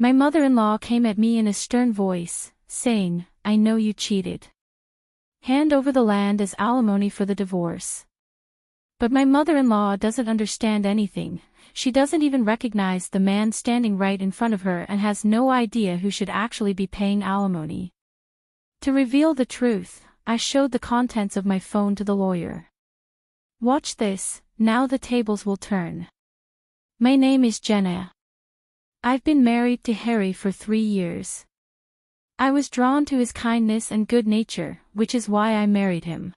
My mother-in-law came at me in a stern voice, saying, "I know you cheated. Hand over the land as alimony for the divorce." But my mother-in-law doesn't understand anything. She doesn't even recognize the man standing right in front of her and has no idea who should actually be paying alimony. To reveal the truth, I showed the contents of my phone to the lawyer. "Watch this, now the tables will turn. My name is Jenna. I've been married to Harry for 3 years. I was drawn to his kindness and good nature, which is why I married him.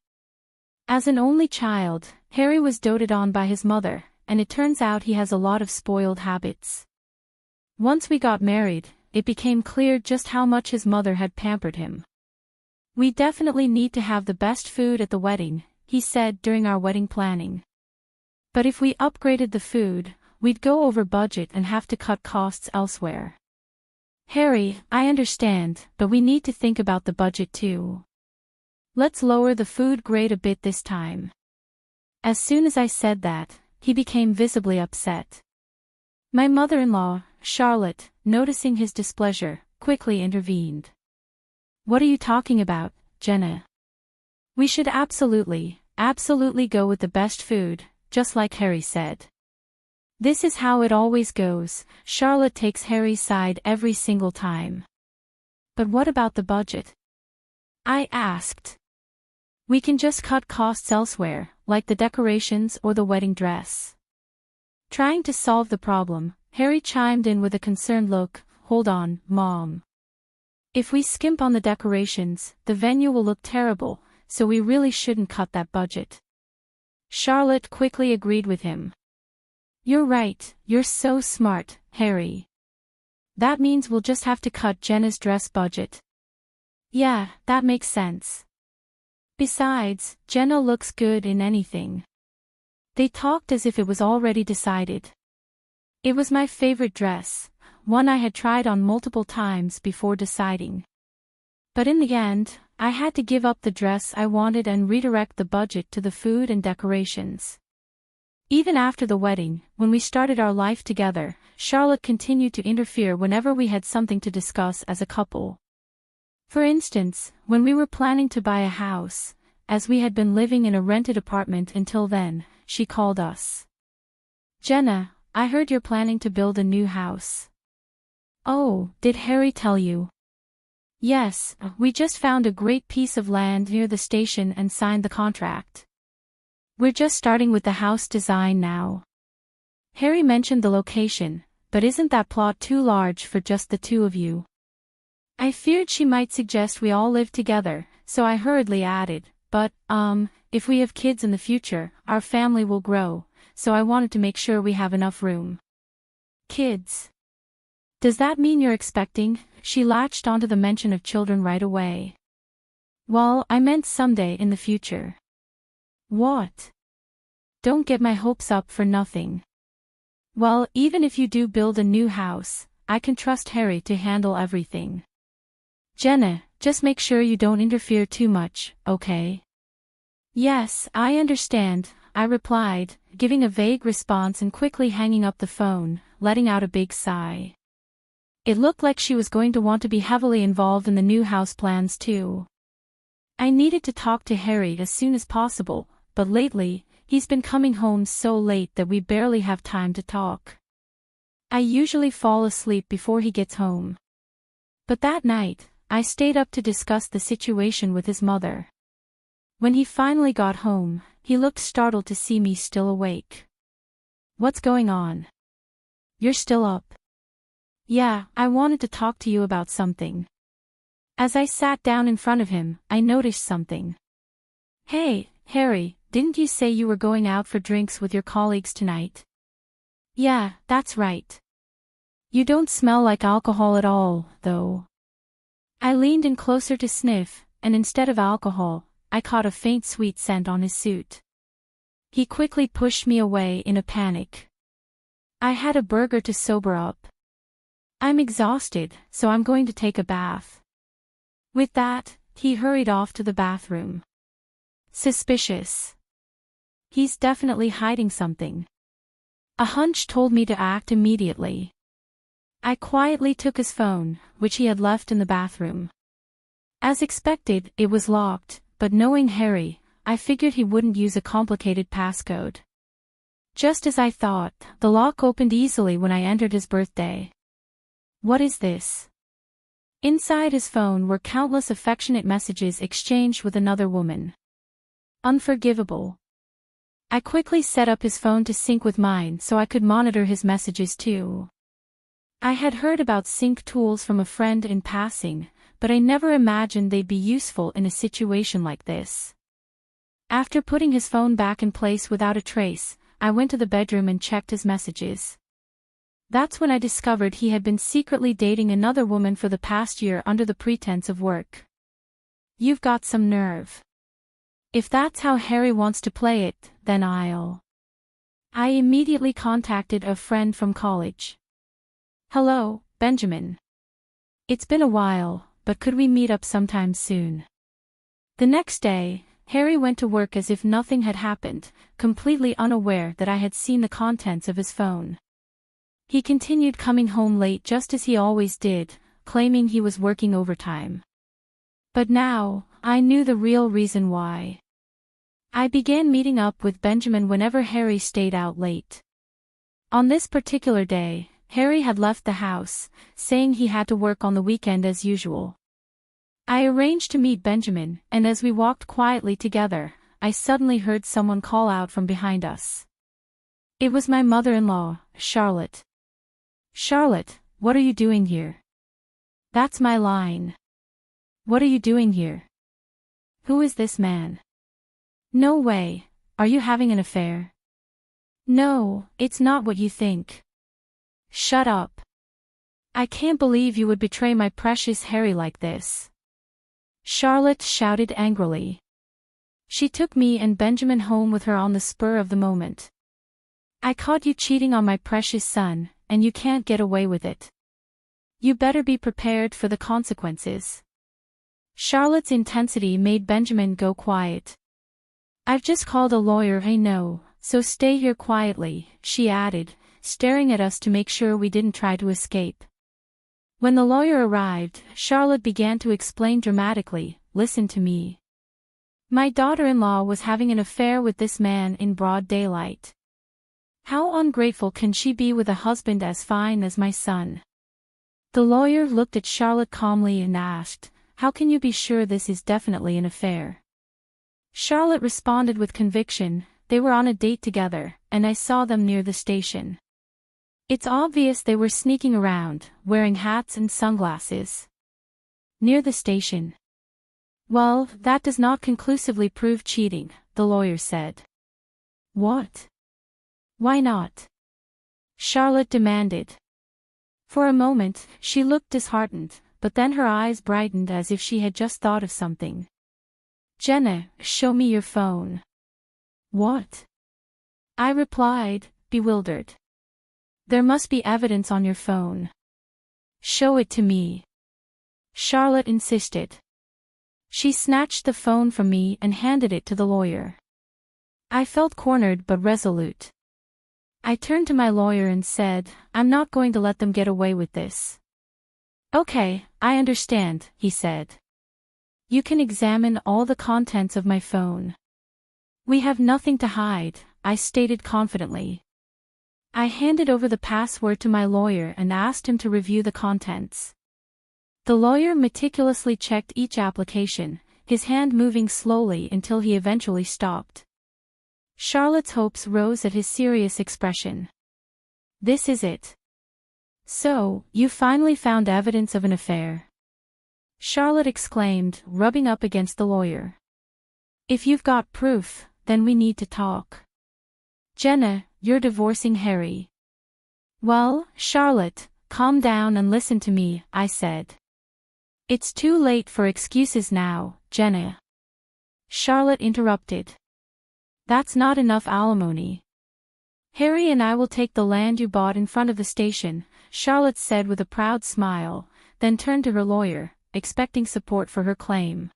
As an only child, Harry was doted on by his mother, and it turns out he has a lot of spoiled habits. Once we got married, it became clear just how much his mother had pampered him. We definitely need to have the best food at the wedding," he said during our wedding planning. "But if we upgraded the food, we'd go over budget and have to cut costs elsewhere." "Harry, I understand, but we need to think about the budget too. Let's lower the food grade a bit this time." As soon as I said that, he became visibly upset. My mother-in-law, Charlotte, noticing his displeasure, quickly intervened. "What are you talking about, Jenna? We should absolutely go with the best food, just like Harry said. This is how it always goes." Charlotte takes Harry's side every single time. "But what about the budget?" I asked. "We can just cut costs elsewhere, like the decorations or the wedding dress." Trying to solve the problem, Harry chimed in with a concerned look. "Hold on, Mom. If we skimp on the decorations, the venue will look terrible, so we really shouldn't cut that budget." Charlotte quickly agreed with him. "You're right, you're so smart, Harry. That means we'll just have to cut Jenna's dress budget." "Yeah, that makes sense. Besides, Jenna looks good in anything." They talked as if it was already decided. It was my favorite dress, one I had tried on multiple times before deciding. But in the end, I had to give up the dress I wanted and redirect the budget to the food and decorations. Even after the wedding, when we started our life together, Charlotte continued to interfere whenever we had something to discuss as a couple. For instance, when we were planning to buy a house, as we had been living in a rented apartment until then, she called us. "Jenna, I heard you're planning to build a new house." "Oh, did Harry tell you?" "Yes, we just found a great piece of land near the station and signed the contract. We're just starting with the house design now. Harry mentioned the location, but isn't that plot too large for just the two of you?" I feared she might suggest we all live together, so I hurriedly added, "But, if we have kids in the future, our family will grow, so I wanted to make sure we have enough room." "Kids? Does that mean you're expecting?" She latched onto the mention of children right away. "Well, I meant someday in the future." "What? Don't get my hopes up for nothing." "Well, even if you do build a new house, I can trust Harry to handle everything. Jenna, just make sure you don't interfere too much, okay?" "Yes, I understand," I replied, giving a vague response and quickly hanging up the phone, letting out a big sigh. It looked like she was going to want to be heavily involved in the new house plans too. I needed to talk to Harry as soon as possible, but lately, he's been coming home so late that we barely have time to talk. I usually fall asleep before he gets home. But that night, I stayed up to discuss the situation with his mother. When he finally got home, he looked startled to see me still awake. "What's going on? You're still up?" "Yeah, I wanted to talk to you about something." As I sat down in front of him, I noticed something. "Hey, Harry, didn't you say you were going out for drinks with your colleagues tonight?" "Yeah, that's right. You don't smell like alcohol at all, though." I leaned in closer to sniff, and instead of alcohol, I caught a faint sweet scent on his suit. He quickly pushed me away in a panic. "I had a burger to sober up. I'm exhausted, so I'm going to take a bath." With that, he hurried off to the bathroom. Suspicious. He's definitely hiding something. A hunch told me to act immediately. I quietly took his phone, which he had left in the bathroom. As expected, it was locked, but knowing Harry, I figured he wouldn't use a complicated passcode. Just as I thought, the lock opened easily when I entered his birthday. What is this? Inside his phone were countless affectionate messages exchanged with another woman. Unforgivable. I quickly set up his phone to sync with mine so I could monitor his messages too. I had heard about sync tools from a friend in passing, but I never imagined they'd be useful in a situation like this. After putting his phone back in place without a trace, I went to the bedroom and checked his messages. That's when I discovered he had been secretly dating another woman for the past year under the pretense of work. You've got some nerve. If that's how Harry wants to play it, then I immediately contacted a friend from college. Hello, Benjamin. It's been a while, but could we meet up sometime soon? The next day, Harry went to work as if nothing had happened, completely unaware that I had seen the contents of his phone. He continued coming home late just as he always did, claiming he was working overtime. But now, I knew the real reason why. I began meeting up with Benjamin whenever Harry stayed out late. On this particular day, Harry had left the house, saying he had to work on the weekend as usual. I arranged to meet Benjamin, and as we walked quietly together, I suddenly heard someone call out from behind us. It was my mother-in-law, Charlotte. Charlotte, what are you doing here? That's my line. What are you doing here? Who is this man? No way, are you having an affair? No, it's not what you think. Shut up. I can't believe you would betray my precious Harry like this. Charlotte shouted angrily. She took me and Benjamin home with her on the spur of the moment. I caught you cheating on my precious son, and you can't get away with it. You better be prepared for the consequences. Charlotte's intensity made Benjamin go quiet. I've just called a lawyer, I know, so stay here quietly, she added, staring at us to make sure we didn't try to escape. When the lawyer arrived, Charlotte began to explain dramatically, listen to me. My daughter-in-law was having an affair with this man in broad daylight. How ungrateful can she be with a husband as fine as my son? The lawyer looked at Charlotte calmly and asked, how can you be sure this is definitely an affair? Charlotte responded with conviction, they were on a date together, and I saw them near the station. It's obvious they were sneaking around, wearing hats and sunglasses. Near the station. Well, that does not conclusively prove cheating, the lawyer said. What? Why not? Charlotte demanded. For a moment, she looked disheartened, but then her eyes brightened as if she had just thought of something. Jenna, show me your phone. What? I replied, bewildered. There must be evidence on your phone. Show it to me. Charlotte insisted. She snatched the phone from me and handed it to the lawyer. I felt cornered but resolute. I turned to my lawyer and said, I'm not going to let them get away with this. Okay, I understand, he said. You can examine all the contents of my phone. We have nothing to hide, I stated confidently. I handed over the password to my lawyer and asked him to review the contents. The lawyer meticulously checked each application, his hand moving slowly until he eventually stopped. Charlotte's hopes rose at his serious expression. This is it. So, you finally found evidence of an affair? Charlotte exclaimed, rubbing up against the lawyer. If you've got proof, then we need to talk. Jenna, you're divorcing Harry. Well, Charlotte, calm down and listen to me, I said. It's too late for excuses now, Jenna. Charlotte interrupted. That's not enough alimony. Harry and I will take the land you bought in front of the station, Charlotte said with a proud smile, then turned to her lawyer, expecting support for her claim.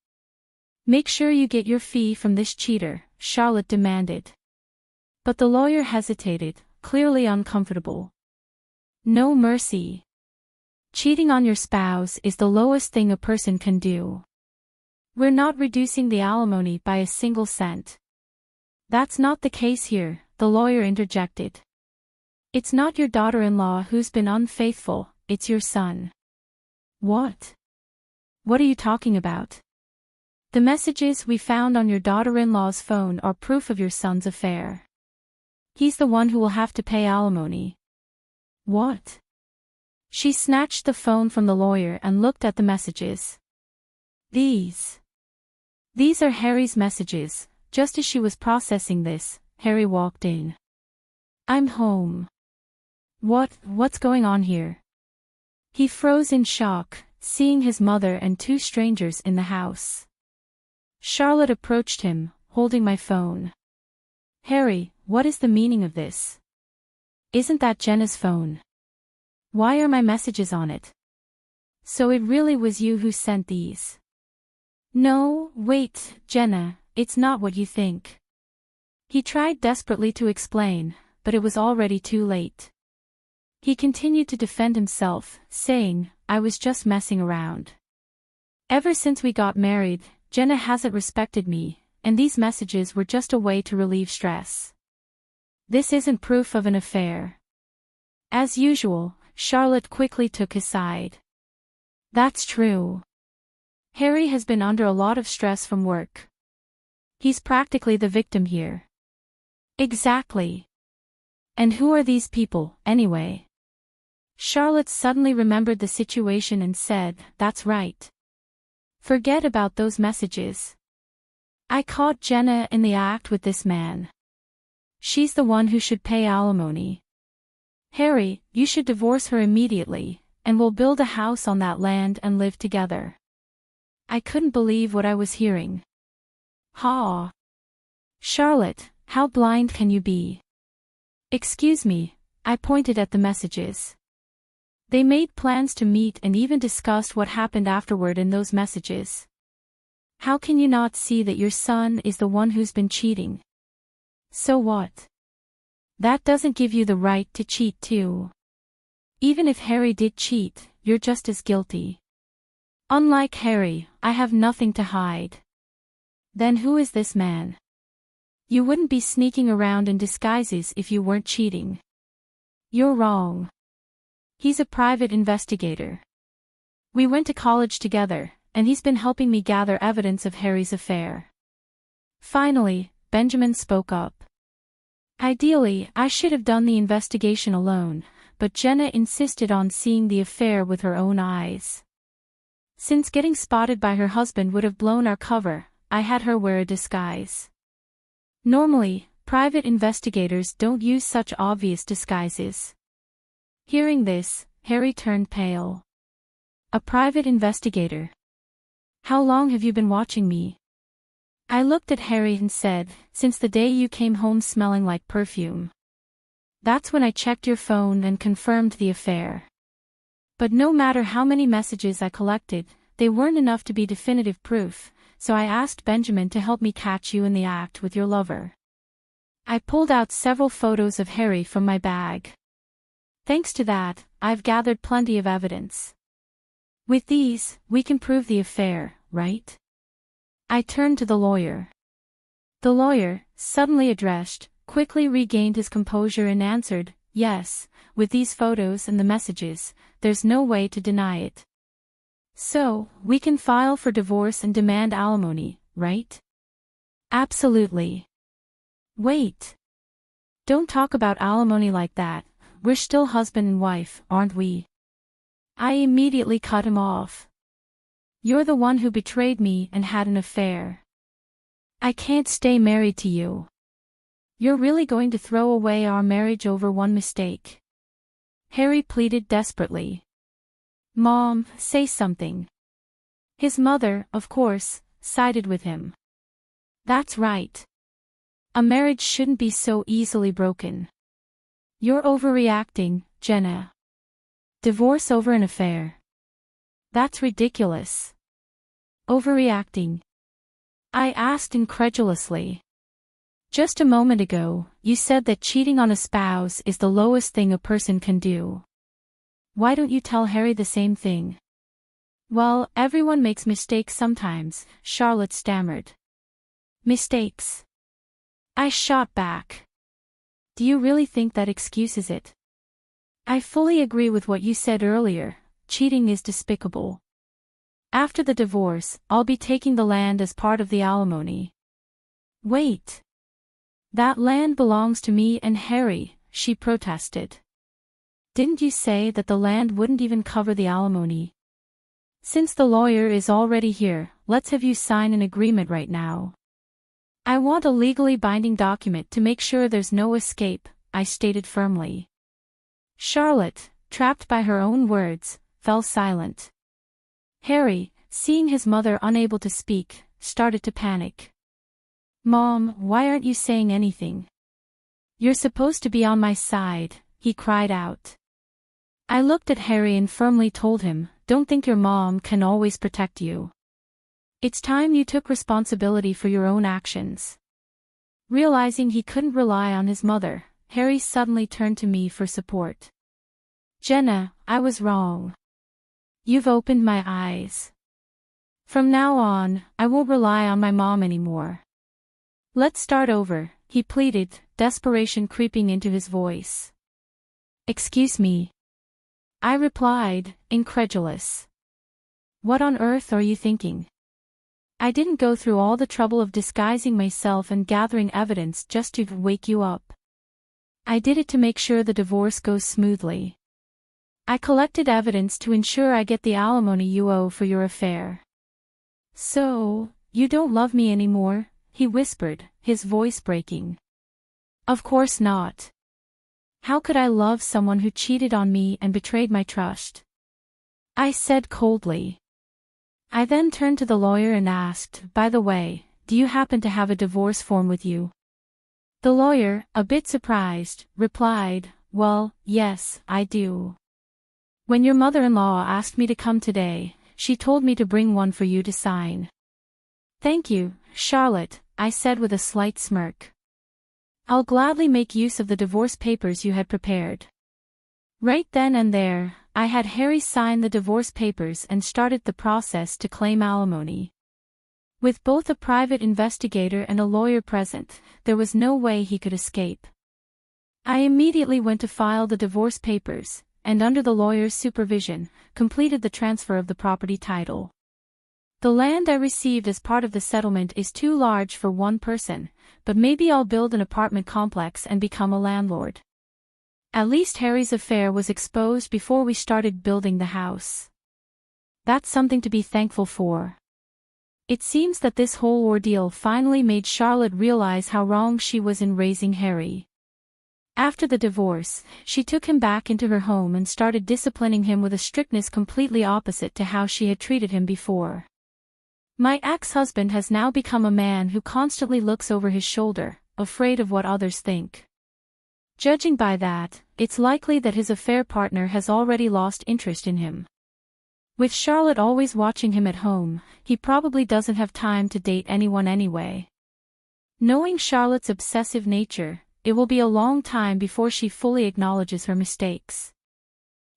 Make sure you get your fee from this cheater, Charlotte demanded. But the lawyer hesitated, clearly uncomfortable. No mercy. Cheating on your spouse is the lowest thing a person can do. We're not reducing the alimony by a single cent. That's not the case here, the lawyer interjected. It's not your daughter-in-law who's been unfaithful, it's your son. What? What are you talking about? The messages we found on your daughter-in-law's phone are proof of your son's affair. He's the one who will have to pay alimony. What? She snatched the phone from the lawyer and looked at the messages. These are Harry's messages. Just as she was processing this, Harry walked in. I'm home. What's going on here? He froze in shock, seeing his mother and two strangers in the house. Charlotte approached him, holding my phone. Harry, what is the meaning of this? Isn't that Jenna's phone? Why are my messages on it? So it really was you who sent these? No, wait, Jenna, it's not what you think. He tried desperately to explain, but it was already too late. He continued to defend himself, saying, I was just messing around. Ever since we got married, Jenna hasn't respected me, and these messages were just a way to relieve stress. This isn't proof of an affair. As usual, Charlotte quickly took his side. That's true. Harry has been under a lot of stress from work. He's practically the victim here. Exactly. And who are these people, anyway? Charlotte suddenly remembered the situation and said, That's right. Forget about those messages. I caught Jenna in the act with this man. She's the one who should pay alimony. Harry, you should divorce her immediately, and we'll build a house on that land and live together. I couldn't believe what I was hearing. Ha! Charlotte, how blind can you be? Excuse me, I pointed at the messages. They made plans to meet and even discussed what happened afterward in those messages. How can you not see that your son is the one who's been cheating? So what? That doesn't give you the right to cheat too. Even if Harry did cheat, you're just as guilty. Unlike Harry, I have nothing to hide. Then who is this man? You wouldn't be sneaking around in disguises if you weren't cheating. You're wrong. He's a private investigator. We went to college together, and he's been helping me gather evidence of Harry's affair. Finally, Benjamin spoke up. Ideally, I should have done the investigation alone, but Jenna insisted on seeing the affair with her own eyes. Since getting spotted by her husband would have blown our cover, I had her wear a disguise. Normally, private investigators don't use such obvious disguises. Hearing this, Harry turned pale. A private investigator? How long have you been watching me? I looked at Harry and said, Since the day you came home smelling like perfume. That's when I checked your phone and confirmed the affair. But no matter how many messages I collected, they weren't enough to be definitive proof, so I asked Benjamin to help me catch you in the act with your lover. I pulled out several photos of Harry from my bag. Thanks to that, I've gathered plenty of evidence. With these, we can prove the affair, right? I turned to the lawyer. The lawyer, suddenly addressed, quickly regained his composure and answered, Yes, with these photos and the messages, there's no way to deny it. So, we can file for divorce and demand alimony, right? Absolutely. Wait. Don't talk about alimony like that, we're still husband and wife, aren't we? I immediately cut him off. You're the one who betrayed me and had an affair. I can't stay married to you. You're really going to throw away our marriage over one mistake? Harry pleaded desperately. Mom, say something. His mother, of course, sided with him. That's right. A marriage shouldn't be so easily broken. You're overreacting, Jenna. Divorce over an affair. That's ridiculous. Overreacting? I asked incredulously. Just a moment ago, you said that cheating on a spouse is the lowest thing a person can do. why don't you tell Harry the same thing? Well, everyone makes mistakes sometimes, Charlotte stammered. Mistakes? I shot back. Do you really think that excuses it? I fully agree with what you said earlier, cheating is despicable. After the divorce, I'll be taking the land as part of the alimony. Wait. That land belongs to me and Harry, she protested. Didn't you say that the land wouldn't even cover the alimony? Since the lawyer is already here, let's have you sign an agreement right now. I want a legally binding document to make sure there's no escape, I stated firmly. Charlotte, trapped by her own words, fell silent. Harry, seeing his mother unable to speak, started to panic. Mom, why aren't you saying anything? You're supposed to be on my side, he cried out. I looked at Harry and firmly told him, don't think your mom can always protect you. It's time you took responsibility for your own actions. Realizing he couldn't rely on his mother, Harry suddenly turned to me for support. Jenna, I was wrong. You've opened my eyes. From now on, I won't rely on my mom anymore. Let's start over, he pleaded, desperation creeping into his voice. Excuse me. I replied, incredulous. What on earth are you thinking? I didn't go through all the trouble of disguising myself and gathering evidence just to wake you up. I did it to make sure the divorce goes smoothly. I collected evidence to ensure I get the alimony you owe for your affair. So, you don't love me anymore? He whispered, his voice breaking. Of course not. How could I love someone who cheated on me and betrayed my trust? I said coldly. I then turned to the lawyer and asked, by the way, do you happen to have a divorce form with you? The lawyer, a bit surprised, replied, well, yes, I do. When your mother-in-law asked me to come today, she told me to bring one for you to sign. Thank you, Charlotte, I said with a slight smirk. I'll gladly make use of the divorce papers you had prepared. Right then and there, I had Harry sign the divorce papers and started the process to claim alimony. With both a private investigator and a lawyer present, there was no way he could escape. I immediately went to file the divorce papers, and under the lawyer's supervision, completed the transfer of the property title. The land I received as part of the settlement is too large for one person, but maybe I'll build an apartment complex and become a landlord. At least Harry's affair was exposed before we started building the house. That's something to be thankful for. It seems that this whole ordeal finally made Charlotte realize how wrong she was in raising Harry. After the divorce, she took him back into her home and started disciplining him with a strictness completely opposite to how she had treated him before. My ex-husband has now become a man who constantly looks over his shoulder, afraid of what others think. Judging by that, it's likely that his affair partner has already lost interest in him. With Charlotte always watching him at home, he probably doesn't have time to date anyone anyway. Knowing Charlotte's obsessive nature, it will be a long time before she fully acknowledges her mistakes.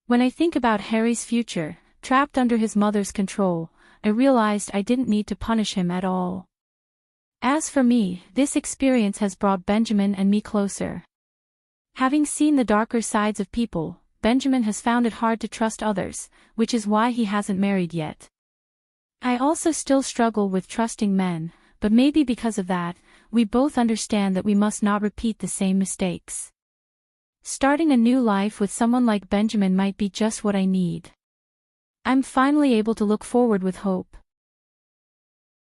When I think about Harry's future, trapped under his mother's control, I realized I didn't need to punish him at all. As for me, this experience has brought Benjamin and me closer. Having seen the darker sides of people, Benjamin has found it hard to trust others, which is why he hasn't married yet. I also still struggle with trusting men, but maybe because of that, we both understand that we must not repeat the same mistakes. Starting a new life with someone like Benjamin might be just what I need. I'm finally able to look forward with hope.